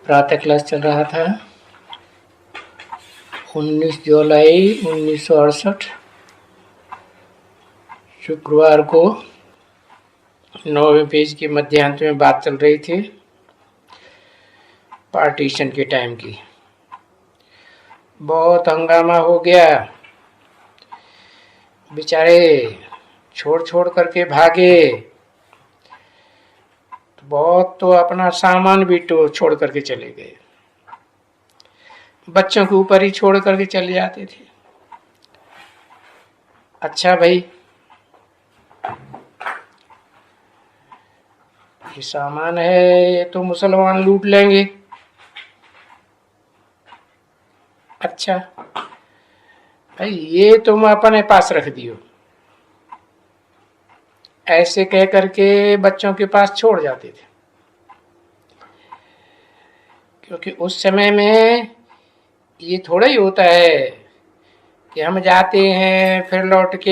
प्रातः क्लास चल रहा था 19 जुलाई 1968 शुक्रवार को 9वें पेज के मध्यांत में बात चल रही थी पार्टीशन के टाइम की। बहुत हंगामा हो गया, बेचारे छोड़ छोड़ करके भागे, बहुत तो अपना सामान भी तो छोड़ करके चले गए, बच्चों के ऊपर ही छोड़ करके चले जाते थे। अच्छा भाई, ये सामान है, ये तो मुसलमान लूट लेंगे। अच्छा भाई, ये तुम अपने पास रख दियो, ऐसे कह करके बच्चों के पास छोड़ जाते थे। क्योंकि उस समय में ये थोड़ा ही होता है कि हम जाते हैं फिर लौट के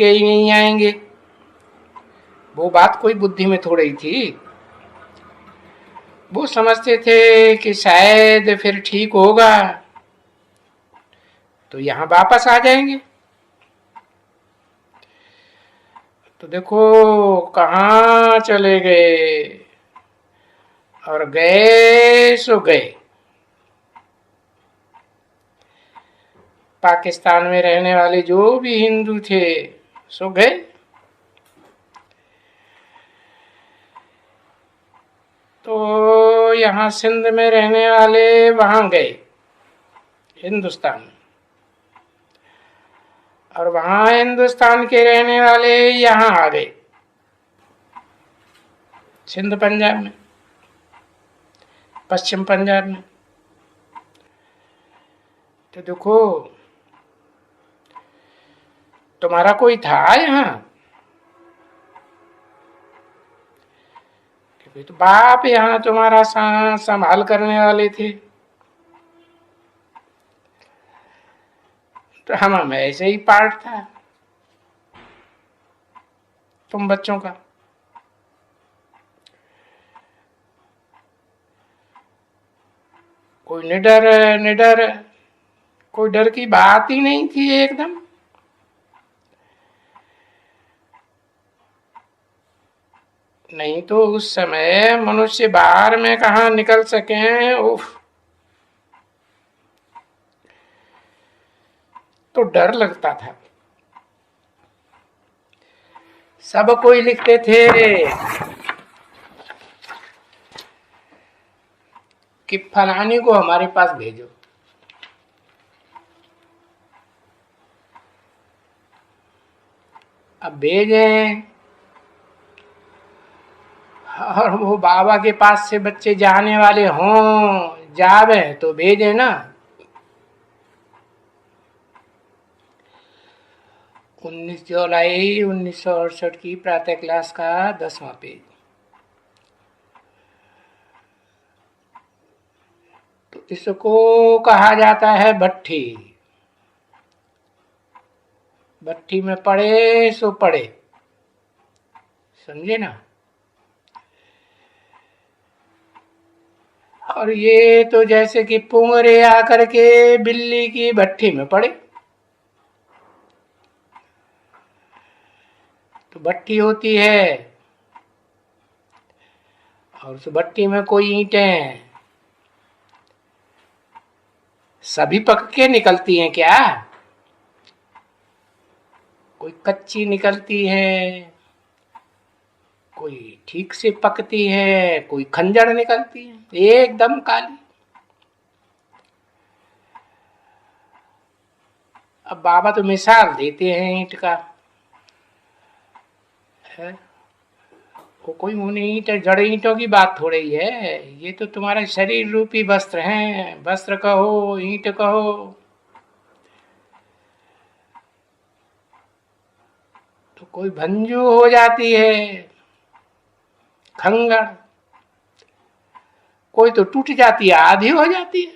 ही नहीं आएंगे। वो बात कोई बुद्धि में थोड़ी थी। वो समझते थे कि शायद फिर ठीक होगा तो यहां वापस आ जाएंगे। तो देखो कहाँ चले गए, और गए सो गए। पाकिस्तान में रहने वाले जो भी हिंदू थे सो गए। तो यहाँ सिंध में रहने वाले वहां गए हिंदुस्तान में, और वहां हिंदुस्तान के रहने वाले यहाँ आ गए सिंध पंजाब में, पश्चिम पंजाब में। तो देखो तुम्हारा कोई था यहाँ, क्योंकि तो बाप यहाँ तुम्हारा संभाल करने वाले थे। तो हम ऐसे ही पार्ट था तुम बच्चों का। कोई निडर कोई डर की बात ही नहीं थी एकदम। नहीं तो उस समय मनुष्य बाहर में कहा निकल सके, उफ, तो डर लगता था। सब कोई लिखते थे कि फलानी को हमारे पास भेजो। अब भेजे, और वो बाबा के पास से बच्चे जाने वाले हों, जावे तो भेजे ना। 19 जुलाई 1968 की प्रातः क्लास का 10वां पेज। तो इसको कहा जाता है भट्ठी। भट्ठी में पड़े सो पड़े, समझे ना। और ये तो जैसे कि पुंगरे आकर के बिल्ली की भट्ठी में पड़े। तो भट्ठी होती है, और उस भट्टी में कोई ईंटें सभी पक के निकलती हैं क्या? कोई कच्ची निकलती है, कोई ठीक से पकती है, कोई खंजर निकलती है एकदम काली। अब बाबा तो मिसाल देते हैं ईंट का है, वो कोई उन्हीं ईंट जड़ ईंटों की बात थोड़ी है। ये तो तुम्हारे शरीर रूपी वस्त्र हैं, वस्त्र कहो ईंट कहो। तो कोई भंजू हो जाती है, खंगड़, कोई तो टूट जाती है, आधी हो जाती है।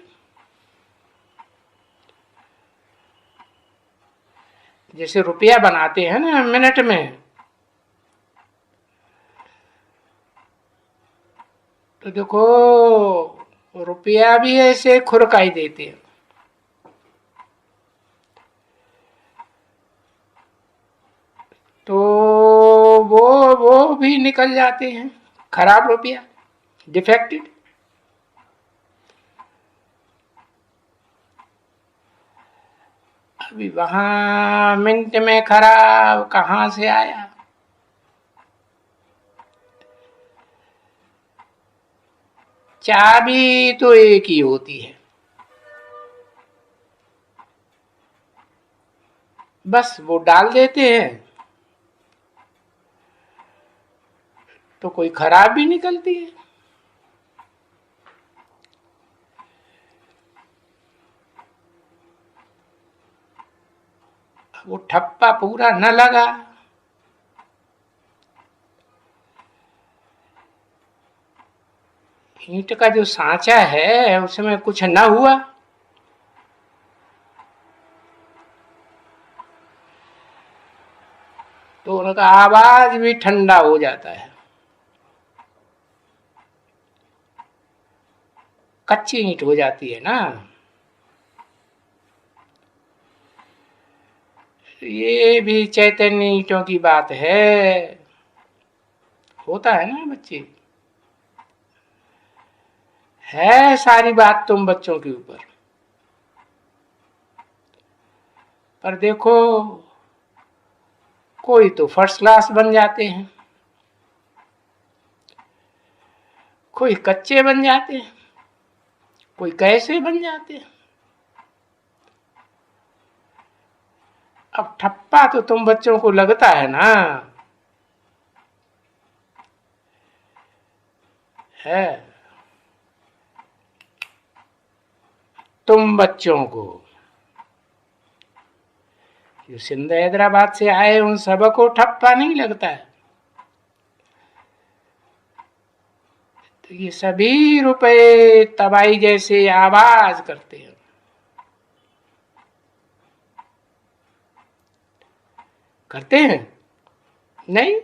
जैसे रुपया बनाते हैं ना मिनट में, तो तो देखो रुपया भी ऐसे खुरकाई देते हैं। तो वो भी निकल जाते हैं, खराब रुपया, डिफेक्टेड। अभी वहां मिनट में खराब कहाँ से आया? चाबी तो एक ही होती है, बस वो डाल देते हैं तो कोई खराब भी निकलती है। वो ठप्पा पूरा न लगा, ईंट का जो सांचा है उसमें कुछ न हुआ, तो उनका आवाज भी ठंडा हो जाता है। कच्ची ईंट हो जाती है ना। ये भी चैतन्य ईंटों की बात है, होता है ना बच्चे। है सारी बात तुम बच्चों के ऊपर, पर देखो कोई तो फर्स्ट क्लास बन जाते हैं, कोई कच्चे बन जाते हैं, कोई कैसे बन जाते हैं। अब ठप्पा तो तुम बच्चों को लगता है ना, है तुम बच्चों को, जो सिंध हैदराबाद से आए उन सबको ठप्पा नहीं लगता है। तो ये सभी रुपए तबाही जैसे आवाज करते हैं। करते हैं? नहीं,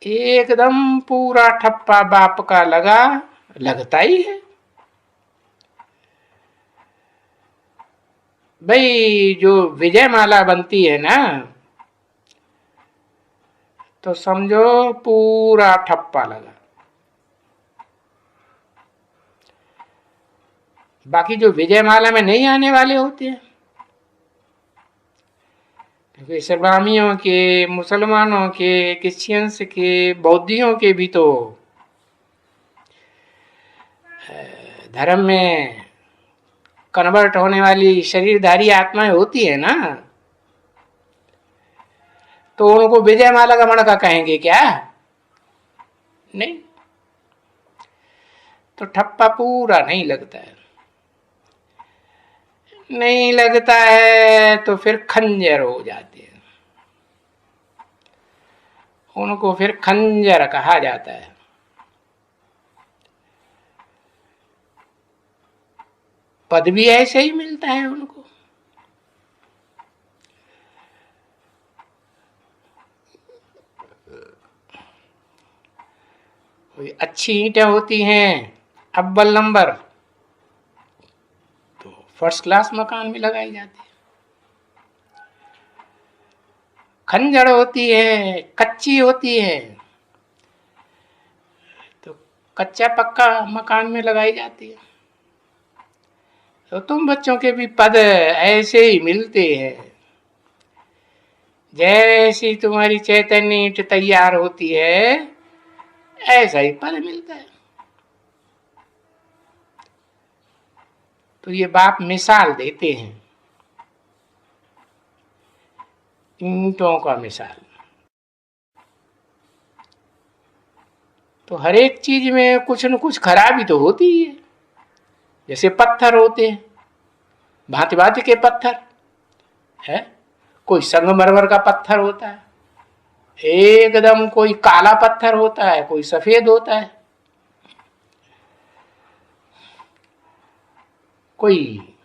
एकदम पूरा ठप्पा बाप का लगा, लगता ही है भाई। जो विजय माला बनती है ना, तो समझो पूरा ठप्पा लगा। बाकी जो विजय माला में नहीं आने वाले होते हैं, क्योंकि इस्लामियों के, मुसलमानों के, क्रिश्चियंस के, बौद्धियों के भी तो धर्म में कन्वर्ट होने वाली शरीरधारी आत्माएं होती है ना, तो उनको विजय माला का मणका कहेंगे क्या? नहीं। तो ठप्पा पूरा नहीं लगता है। नहीं लगता है तो फिर खंजर हो जाते हैं, उनको फिर खंजर कहा जाता है। पद भी ऐसे ही मिलता है उनको। कोई अच्छी ईंटें होती हैं अव्वल नंबर, तो फर्स्ट क्लास मकान में लगाई जाती है। खंजर होती है, कच्ची होती है, तो कच्चा पक्का मकान में लगाई जाती है। तो तुम बच्चों के भी पद ऐसे ही मिलते हैं, जैसी तुम्हारी चैतन्य ईंट तैयार होती है ऐसा ही पद मिलता है। तो ये बाप मिसाल देते हैं, ईंटों का मिसाल। तो हर एक चीज में कुछ न कुछ खराबी तो होती ही है। जैसे पत्थर होते हैं, भांति भांति के पत्थर है। कोई संगमरमर का पत्थर होता है, एकदम कोई काला पत्थर होता है, कोई सफेद होता है, कोई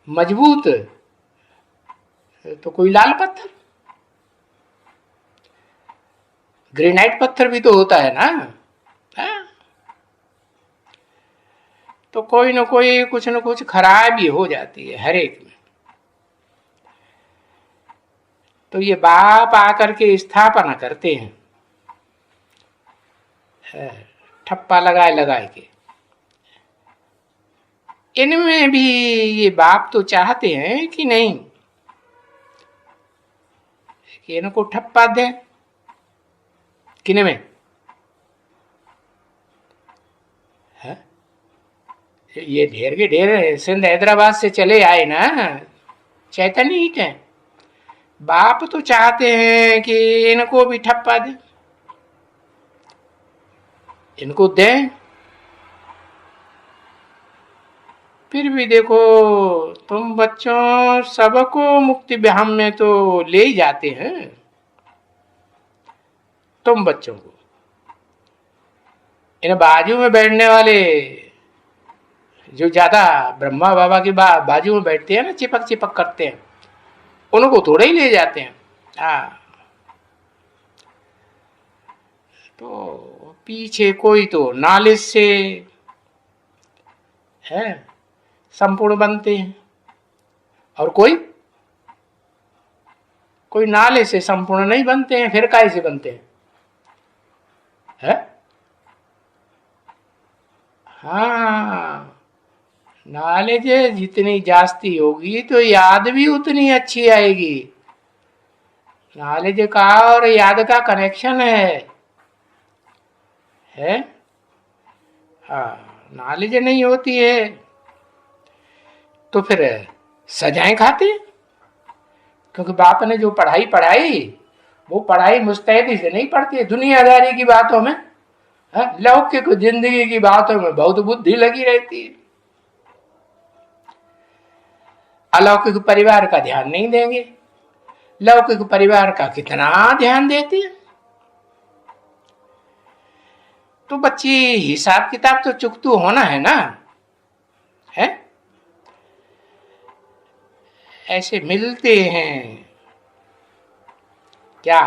मजबूत तो कोई लाल पत्थर। ग्रेनाइट पत्थर भी तो होता है ना। हाँ? तो कोई ना कोई कुछ न कुछ खराबी हो जाती है हर एक में। तो ये बाप आकर के स्थापना करते हैं, ठप्पा लगाए लगाए के। इनमें भी ये बाप तो चाहते हैं कि नहीं कि इनको ठप्पा दें। किन में? है? ये ढेर के ढेर सिंध हैदराबाद से चले आए ना चैतन्य ईट है। बाप तो चाहते हैं कि इनको भी ठप्पा दें, इनको दें। फिर भी देखो, तुम बच्चों सबको मुक्ति विधाम में तो ले ही जाते हैं। तुम बच्चों को इन बाजू में बैठने वाले जो ज्यादा ब्रह्मा बाबा की बाजू में बैठते हैं ना, चिपक चिपक करते हैं, उनको थोड़े ही ले जाते हैं। हाँ, तो पीछे कोई तो नॉलेज से है संपूर्ण बनते हैं, और कोई नाले से संपूर्ण नहीं बनते हैं। फिर काय से बनते हैं? है? हाँ, नॉलेज जितनी जास्ती होगी तो याद भी उतनी अच्छी आएगी। नॉलेज का और याद का कनेक्शन है। हाँ, नॉलेज नहीं होती है तो फिर सजाएं खाते। क्योंकि बाप ने जो पढ़ाई पढ़ाई वो पढ़ाई मुस्तैदी से नहीं पढ़ती है। दुनियादारी की बातों में, लौकिक जिंदगी की बातों में बहुत बुद्धि लगी रहती है। अलौकिक परिवार का ध्यान नहीं देंगे, लौकिक परिवार का कितना ध्यान देते हैं। तो बच्ची हिसाब किताब तो चुकतू होना है ना, है? ऐसे मिलते हैं क्या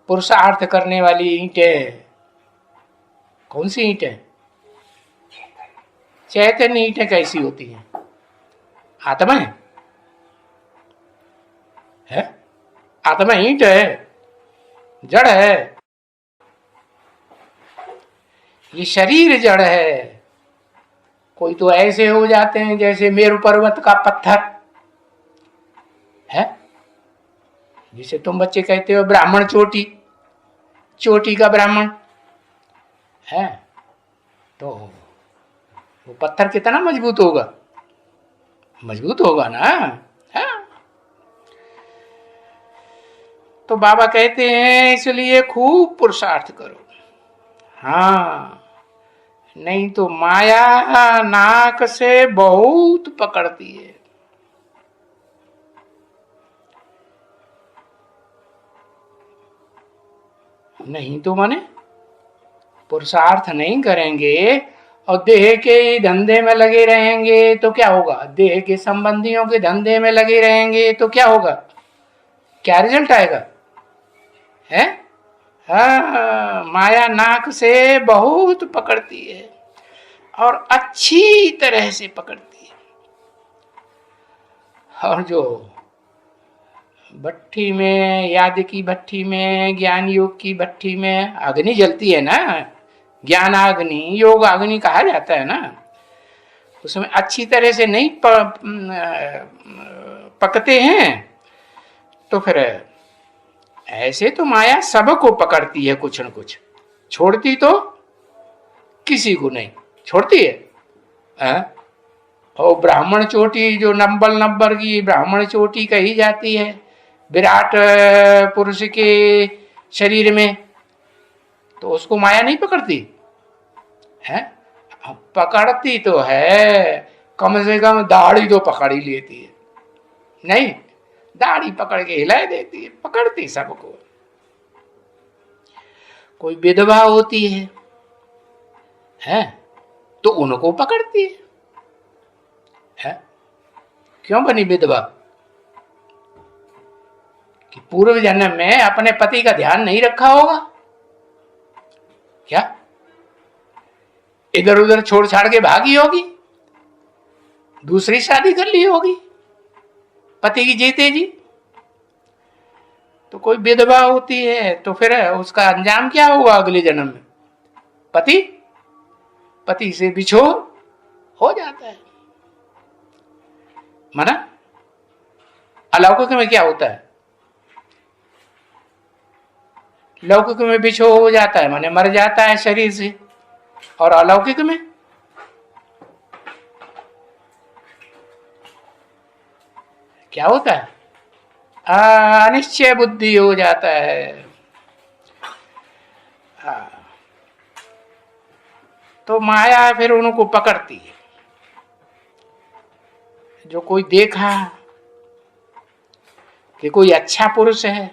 पुरुषार्थ करने वाली ईंटें? कौन सी ईंटें? चैतन्य ईंटें कैसी होती हैं? आत्मा है? आत्मा ईंट है, जड़ है। ये शरीर जड़ है। कोई तो ऐसे हो जाते हैं जैसे मेरु पर्वत का पत्थर है, जिसे तुम बच्चे कहते हो ब्राह्मण चोटी, चोटी का ब्राह्मण है। तो वो पत्थर कितना मजबूत होगा? मजबूत होगा ना। है? तो बाबा कहते हैं इसलिए खूब पुरुषार्थ करो। हाँ, नहीं तो माया नाक से बहुत पकड़ती है। नहीं तो माने पुरुषार्थ नहीं करेंगे और देह के धंधे में लगे रहेंगे तो क्या होगा? देह के संबंधियों के धंधे में लगे रहेंगे तो क्या होगा? क्या रिजल्ट आएगा? है? हाँ, माया नाक से बहुत पकड़ती है और अच्छी तरह से पकड़ती है। और जो भट्टी में, याद की भट्टी में, ज्ञान योग की भट्टी में अग्नि जलती है ना, ज्ञान अग्नि, योग अग्नि कहा जाता है ना, उसमें अच्छी तरह से नहीं पकते हैं तो फिर ऐसे तो माया सबको पकड़ती है कुछ न कुछ, छोड़ती तो किसी को नहीं छोड़ती है। और ब्राह्मण चोटी जो नंबर की ब्राह्मण चोटी कही जाती है विराट पुरुष के शरीर में, तो उसको माया नहीं पकड़ती है? पकड़ती तो है, कम से कम दाढ़ी तो पकड़ ही लेती है। नहीं, दाढ़ी पकड़ के हिला देती है, पकड़ती सबको। कोई विधवा होती है तो उनको पकड़ती है? क्यों बनी विधवा? कि पूर्व जन्म में अपने पति का ध्यान नहीं रखा होगा क्या, इधर उधर छोड़ छाड़ के भागी होगी, दूसरी शादी कर ली होगी पति की जीते जी। तो कोई विधवा होती है तो फिर उसका अंजाम क्या हुआ अगले जन्म में, पति पति से बिछोह हो जाता है। माना अलौकिक में क्या होता है, लौकिक में बिछोह हो जाता है माने मर जाता है शरीर से, और अलौकिक में क्या होता है, अनिश्चय बुद्धि हो जाता है। तो माया फिर उनको पकड़ती है। जो कोई देखा कि कोई अच्छा पुरुष है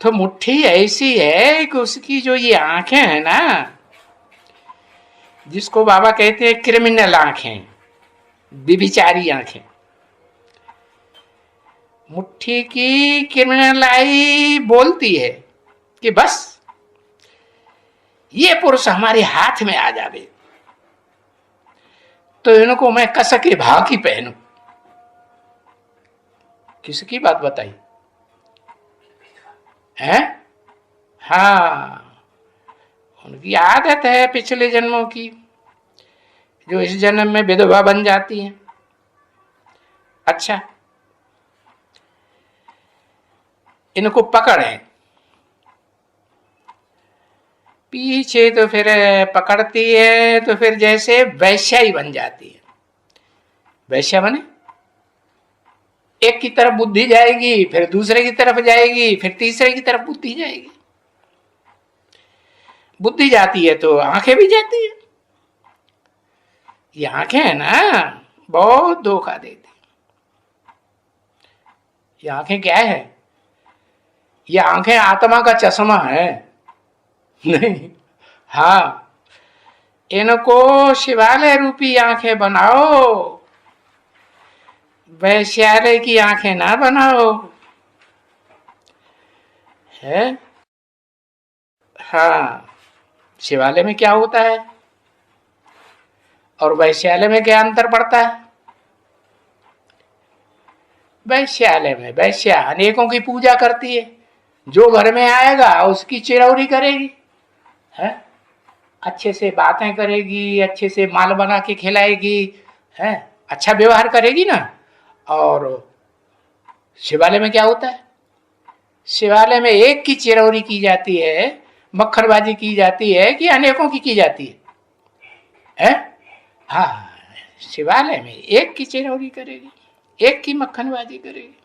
तो मुट्ठी ऐसी है कि उसकी जो ये आंखें हैं ना, जिसको बाबा कहते हैं क्रिमिनल आंखें, विभिचारी आंखें, मुट्ठी की क्रिमिनल आई बोलती है कि बस ये पुरुष हमारे हाथ में आ जावे तो इनको मैं कस के भाव की पहनूं। किसकी बात बताई है? हाँ, उनकी आदत है पिछले जन्मों की, जो इस जन्म में विधवा बन जाती है। अच्छा, इनको पकड़ है पीछे, तो फिर पकड़ती है तो फिर जैसे वैश्या ही बन जाती है। वैश्या बने एक की तरफ बुद्धि जाएगी, फिर दूसरे की तरफ जाएगी, फिर तीसरे की तरफ बुद्धि जाएगी। बुद्धि जाती है तो आंखें भी जाती है। ये आंखें है ना बहुत धोखा देती। ये आंखें क्या है? ये आंखें आत्मा का चश्मा है नहीं। हाँ, इनको शिवालय रूपी आंखें बनाओ, वैश्यालय की आंखें ना बनाओ है। हाँ, शिवालय में क्या होता है और वैश्यालय में क्या अंतर पड़ता है? वैश्यालय में वैश्या अनेकों की पूजा करती है, जो घर में आएगा उसकी चिरौरी करेगी है, अच्छे से बातें करेगी, अच्छे से माल बना के खिलाएगी है, अच्छा व्यवहार करेगी ना। और शिवालय में क्या होता है? शिवालय में एक की चिरौरी की जाती है, मक्खनबाजी की जाती है कि अनेकों की जाती है? हाँ, शिवालय में एक की चिरौरी करेगी, एक की मक्खनबाजी करेगी।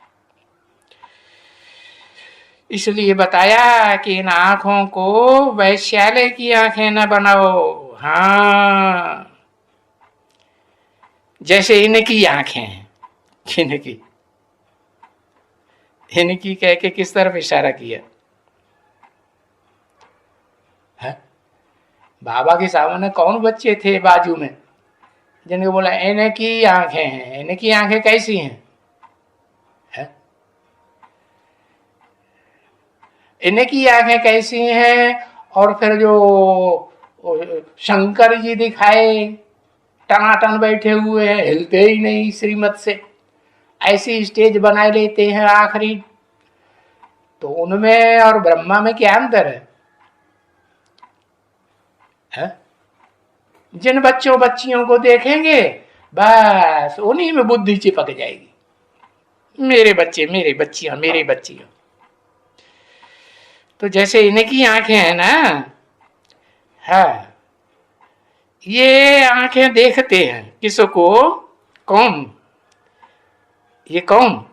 इसलिए बताया कि इन आंखों को वैश्यालय की आंखें न बनाओ। हाँ, जैसे इनकी आंखें हैं, इनकी इनकी कह के किस तरफ इशारा किया है? बाबा के सामने कौन बच्चे थे बाजू में जिनको बोला इनकी आंखें हैं? इनकी आंखें कैसी हैं है? इनकी आंखें कैसी हैं? और फिर जो शंकर जी दिखाए टनाटन बैठे हुए हैं, हिलते ही नहीं श्रीमत से, ऐसी स्टेज बनाए लेते हैं आखिरी। तो उनमें और ब्रह्मा में क्या अंतर है? जिन बच्चों बच्चियों को देखेंगे बस उन्हीं में बुद्धि चिपक जाएगी, मेरे बच्चे मेरे बच्चियां मेरे बच्चियां। तो जैसे इनकी आंखें हैं ना, हाँ, ये आंखें देखते हैं किसको? कौन? ये कौन?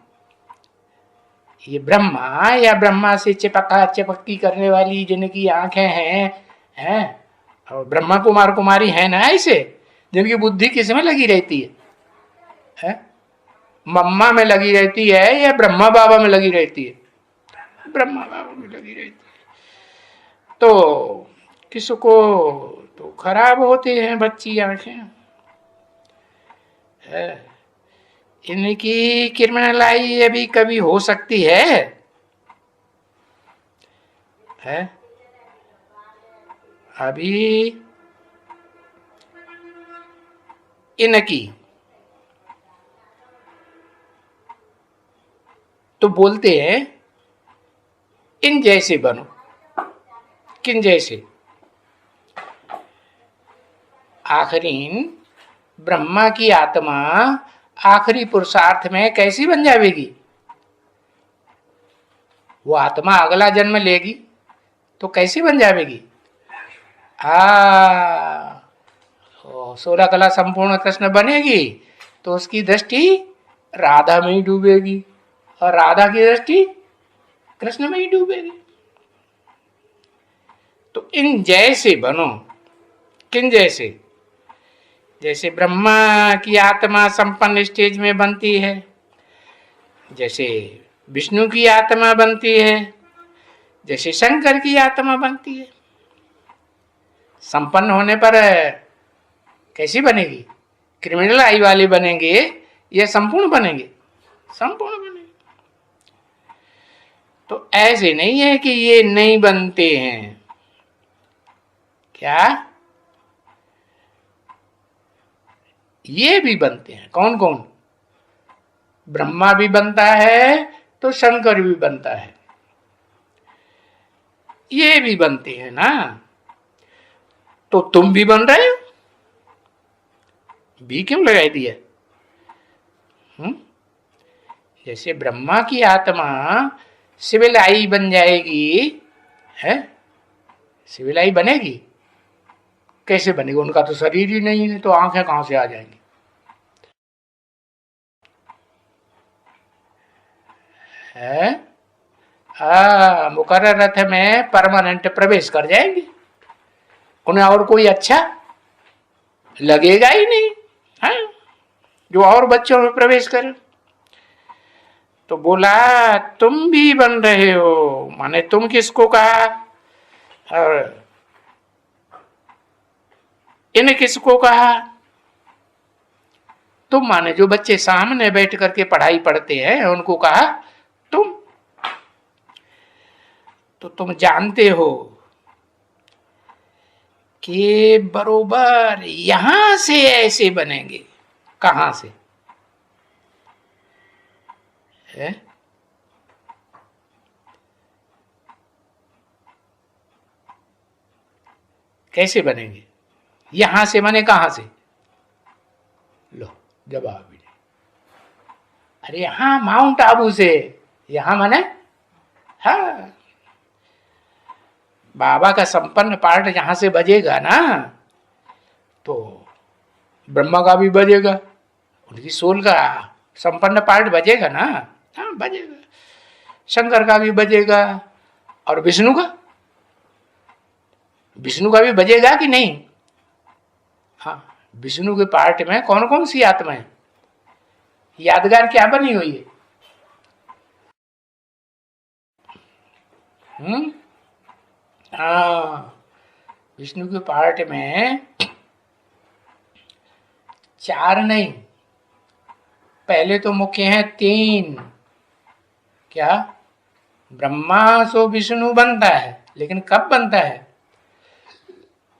ये ब्रह्मा, या ब्रह्मा से चिपका चिपक्की करने वाली जिनकी आंखें हैं और ब्रह्मा कुमार कुमारी है ना, ऐसे जिनकी बुद्धि किस में लगी रहती है? मम्मा में लगी रहती है या ब्रह्मा बाबा में लगी रहती है? ब्रह्मा बाबा में लगी रहती है। तो किसको तो खराब होते हैं बच्ची आंखें है। इनकी क्रिमिनलाई अभी कभी हो सकती है? अभी इनकी तो बोलते हैं इन जैसे बनो, किन जैसे? आखिरीन ब्रह्मा की आत्मा आखिरी पुरुषार्थ में कैसी बन जाएगी? वो आत्मा अगला जन्म लेगी तो कैसी बन जाएगी? 16 कला संपूर्ण कृष्ण बनेगी तो उसकी दृष्टि राधा में ही डूबेगी और राधा की दृष्टि कृष्ण में ही डूबेगी। तो इन जैसे बनो, किन जैसे? जैसे ब्रह्मा की आत्मा संपन्न स्टेज में बनती है, जैसे विष्णु की आत्मा बनती है, जैसे शंकर की आत्मा बनती है। संपन्न होने पर कैसी बनेगी? क्रिमिनल आई वाले बनेंगे या संपूर्ण बनेंगे? संपूर्ण बनेंगे। तो ऐसे नहीं है कि ये नहीं बनते हैं। क्या? ये भी बनते हैं। कौन कौन? ब्रह्मा भी बनता है तो शंकर भी बनता है, ये भी बनते हैं ना। तो तुम भी बन रहे हो, भी क्यों लगाई दिया? जैसे ब्रह्मा की आत्मा सिविल आई बन जाएगी है, सिविल आई बनेगी। कैसे बनेगी? उनका तो शरीर ही नहीं है, तो आंखें कहां से आ जाएंगी? है मुकर्रर रथ में परमानेंट प्रवेश कर जाएंगे, उन्हें और कोई अच्छा लगेगा ही नहीं है जो और बच्चों में प्रवेश करे। तो बोला तुम भी बन रहे हो, माने तुम किसको कहा और इन किसको कहा? तुम माने जो बच्चे सामने बैठ करके पढ़ाई पढ़ते हैं उनको कहा तुम। तो तुम जानते हो कि बरोबर यहां से ऐसे बनेंगे। कहां से है? कैसे बनेंगे? यहां से माने कहां से? लो जवाब भी नहीं। अरे यहां माउंट आबू से, यहां माने हाँ, बाबा का संपन्न पार्ट जहां से बजेगा ना तो ब्रह्मा का भी बजेगा, उनकी सोल का संपन्न पार्ट बजेगा ना। हाँ बजेगा, शंकर का भी बजेगा और विष्णु का भी बजेगा कि नहीं? हाँ, विष्णु के पार्ट में कौन कौन सी आत्मा है? यादगार क्या बनी हुई है? हाँ, विष्णु के पार्ट में 4 नहीं, पहले तो मुख्य हैं 3। क्या? ब्रह्मा सो विष्णु बनता है, लेकिन कब बनता है?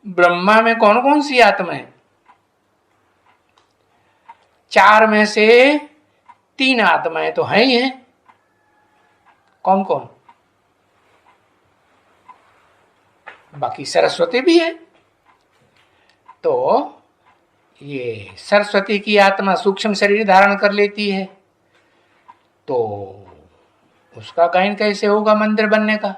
ब्रह्मा में कौन कौन सी आत्मा है? 4 में से 3 आत्माएं तो हैं ही हैं। कौन कौन? बाकी सरस्वती भी है। तो ये सरस्वती की आत्मा सूक्ष्म शरीर धारण कर लेती है, तो उसका गायन कैसे होगा मंदिर बनने का?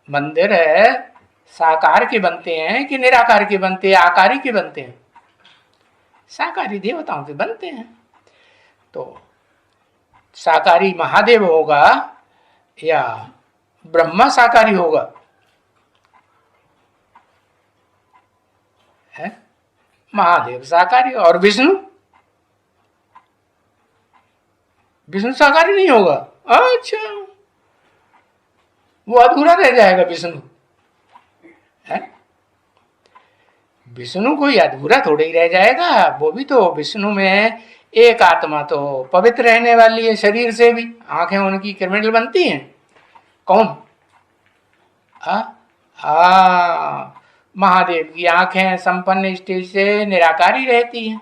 मंदिर है साकार के बनते हैं कि निराकार के बनते हैं, आकारी के बनते हैं? साकारी देवताओं के बनते हैं। तो साकारी महादेव होगा या ब्रह्मा साकारी होगा? है महादेव साकारी और विष्णु साकारी नहीं होगा। अच्छा, वो अधूरा रह जाएगा विष्णु है? विष्णु कोई अधूरा थोड़े ही रह जाएगा, वो भी तो विष्णु में एक आत्मा तो पवित्र रहने वाली है शरीर से भी, आंखें उनकी क्रिमिनल बनती हैं। कौन? महादेव की आंखें संपन्न स्टेज से निराकारी रहती हैं,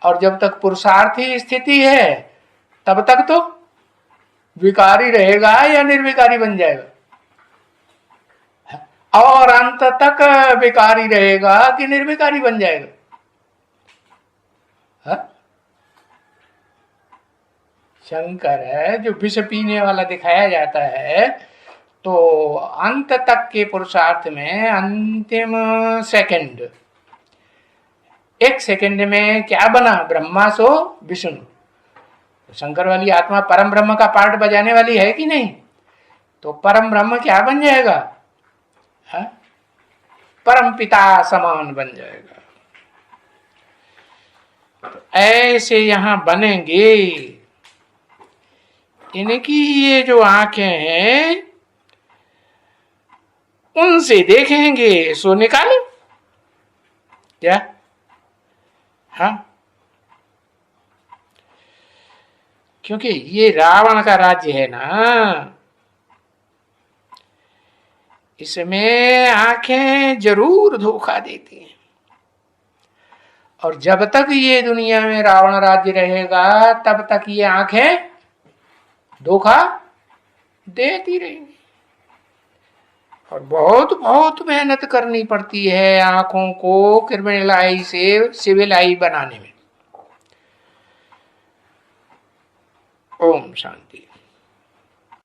और जब तक पुरुषार्थी स्थिति है तब तक तो विकारी रहेगा या निर्विकारी बन जाएगा, और अंत तक विकारी रहेगा कि निर्विकारी बन जाएगा। शंकर है जो विष पीने वाला दिखाया जाता है, तो अंत तक के पुरुषार्थ में अंतिम सेकंड, एक सेकंड में क्या बना? ब्रह्मा सो विष्णु। शंकर वाली आत्मा परम ब्रह्म का पार्ट बजाने वाली है कि नहीं? तो परम ब्रह्म क्या बन जाएगा? परम पिता समान बन जाएगा। तो ऐसे यहां बनेंगे। इनकी ये जो आंखें हैं उनसे देखेंगे सो निकाले क्या? क्योंकि ये रावण का राज्य है ना, इसमें आंखें जरूर धोखा देती हैं, और जब तक ये दुनिया में रावण राज्य रहेगा तब तक ये आंखें धोखा देती रहेंगी। और बहुत बहुत मेहनत करनी पड़ती है आंखों को क्रिमिनल आई से सिविल आई बनाने में। ओम शांति।